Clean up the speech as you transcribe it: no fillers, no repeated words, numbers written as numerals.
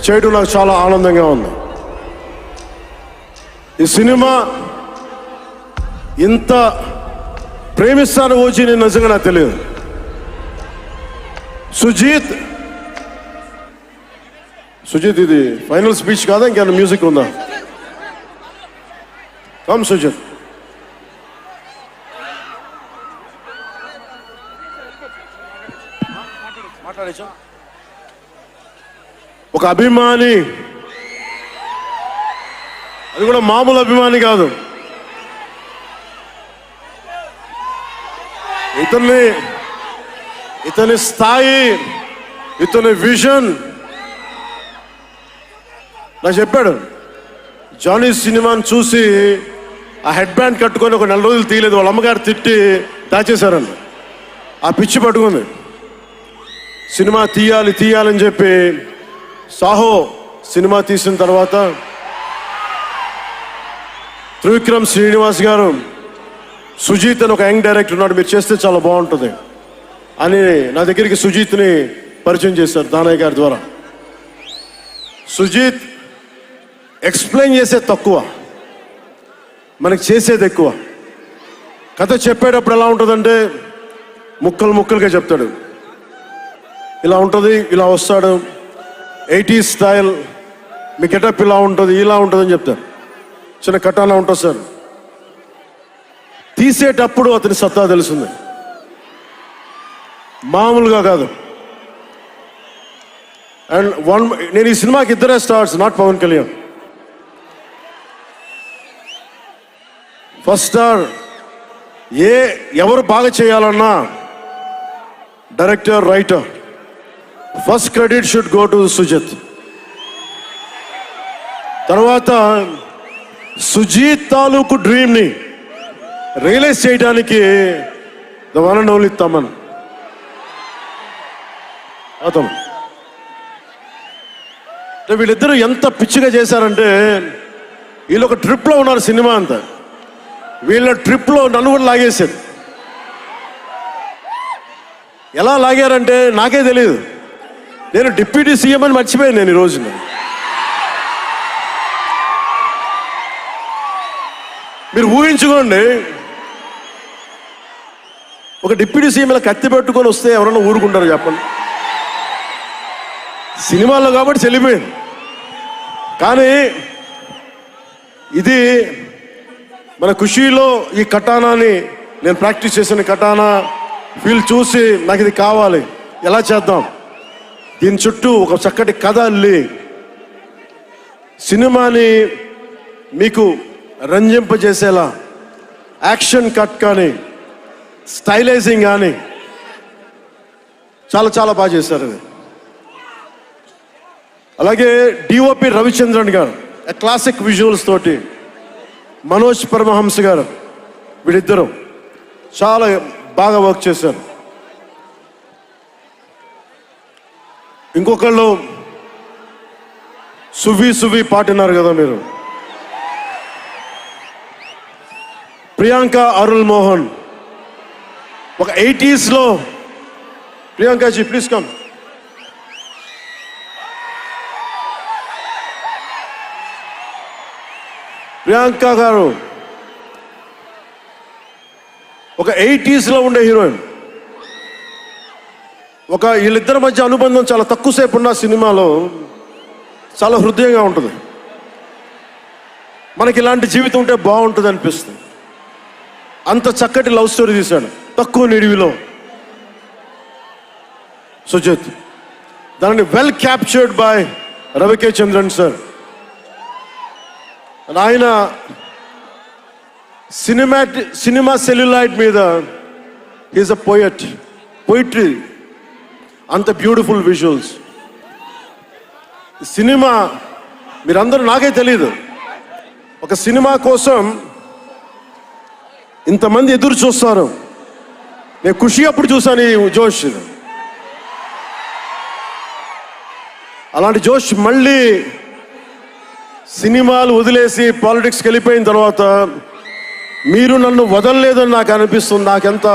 చేయడం నాకు చాలా ఆనందంగా ఉంది. ఈ సినిమా ఇంత ప్రేమిస్తాను ఓజీ నేను నిజంగా నాకు తెలియదు. సుజీత్ ఇది ఫైనల్ స్పీచ్ కాదా, ఇంకేమైనా మ్యూజిక్ ఉందా? కమ్ సుజీత్. ఒక అభిమాని, అది కూడా మామూలు అభిమాని కాదు, ఇతని స్థాయి, ఇతని విజన్ నాకు చెప్పాడు. జానీ సినిమాని చూసి ఆ హెడ్ బ్యాండ్ కట్టుకొని ఒక 4 రోజులు తీయలేదు, వాళ్ళ అమ్మగారు తిట్టి దాచేశారండి. ఆ పిచ్చి పట్టుకుంది. సినిమా తీయాలని చెప్పి సాహో సినిమా తీసిన తర్వాత త్రివిక్రమ్ శ్రీనివాస్ గారు సుజీత్ అని ఒక యంగ్ డైరెక్టర్ ఉన్నాడు, మీరు చేస్తే చాలా బాగుంటుంది అని నా దగ్గరికి సుజీత్ని పరిచయం చేశారు దానయ్య గారి ద్వారా. సుజీత్ ఎక్స్ప్లెయిన్ చేసేది తక్కువ, మనకి చేసేది ఎక్కువ. కథ చెప్పేటప్పుడు ఎలా ఉంటుందంటే ముక్కలుగా చెప్తాడు. ఇలా ఉంటుంది, ఇలా వస్తాడు, 80s స్టైల్, మీ గెటప్ ఇలా ఉంటుంది, ఇలా ఉంటుందని చెప్తారు. చిన్న కటానా ఉంటుంది సార్. తీసేటప్పుడు అతని సత్తా తెలుస్తుంది, మామూలుగా కాదు. అండ్ నేను ఈ సినిమాకి ఇద్దరే stars, not Pawan Kalyan. First star ఎవరు బాగా చేయాలన్నా director, writer, first credit should go to Sujeeth. తర్వాత సుజీత్ తాలూకు డ్రీమ్ని రియలైజ్ చేయడానికి the one and only Thaman. వీళ్ళిద్దరూ ఎంత పిచ్చిగా చేశారంటే, వీళ్ళు ఒక ట్రిప్లో ఉన్నారు సినిమా అంతా. వీళ్ళ ట్రిప్లో నలుగురు లాగేశారు. ఎలా లాగారంటే నాకే తెలియదు. నేను డిప్యూటీ సీఎం అని మర్చిపోయాను నేను ఈ రోజున. మీరు ఊహించుకోండి, ఒక డిప్యూటీ సీఎం ఇలా కత్తి పెట్టుకొని వస్తే ఎవరన్నా ఊరుకుంటారు చెప్పండి? సినిమాల్లో కాబట్టి చెల్లిపోయింది. కానీ ఇది మన ఖుషీలో ఈ కటానాని నేను ప్రాక్టీస్ చేసిన కటానా ఫీల్ చూసి నాకు ఇది కావాలి, ఎలా చేద్దాం, దీని చుట్టూ ఒక చక్కటి కథ అల్లి సినిమాని మీకు రంజింపజేసేలా యాక్షన్ కట్ కానీ స్టైలైజింగ్ కానీ చాలా బాగా చేశారు అది. అలాగే డిఓపి రవిచంద్రన్ గారు క్లాసిక్ విజువల్స్ తోటి, మనోజ్ పరమహంస గారు, వీళ్ళిద్దరూ చాలా బాగా వర్క్ చేశారు. ఇంకొకళ్ళు సువి పాటినారు కదా మీరు, ప్రియాంక అరుల్ మోహన్. ఒక 80s లో ప్రియాంకాజీ ప్లీజ్ కమ్. ప్రియాంక గారు ఒక 80s లో ఉండే హీరోయిన్. వీళ్ళిద్దరి మధ్య అనుబంధం చాలా తక్కువసేపు ఉన్న సినిమాలో చాలా హృదయంగా ఉంటుంది. మనకి ఇలాంటి జీవితం ఉంటే బాగుంటుంది అనిపిస్తుంది. అంత చక్కటి లవ్ స్టోరీ తీశాడు తక్కువ నిడివిలో సుజిత్. దానిని well captured by రవికే Chandran sir. ఆయన సినిమా సెల్యులాయిడ్ మీద ఈజ్ అ పోయిట్రీ, అంత బ్యూటిఫుల్ విజువల్స్. సినిమా మీరందరూ, నాకే తెలీదు, ఒక సినిమా కోసం ఇంతమంది ఎదురు చూస్తారు. నేను ఖుషి అప్పుడు చూసాను ఈ జోష్. అలాంటి జోష్ మళ్ళీ సినిమాలు వదిలేసి పాలిటిక్స్కి వెళ్ళిపోయిన తర్వాత మీరు నన్ను వదలలేదని నాకు అనిపిస్తుంది. నాకెంత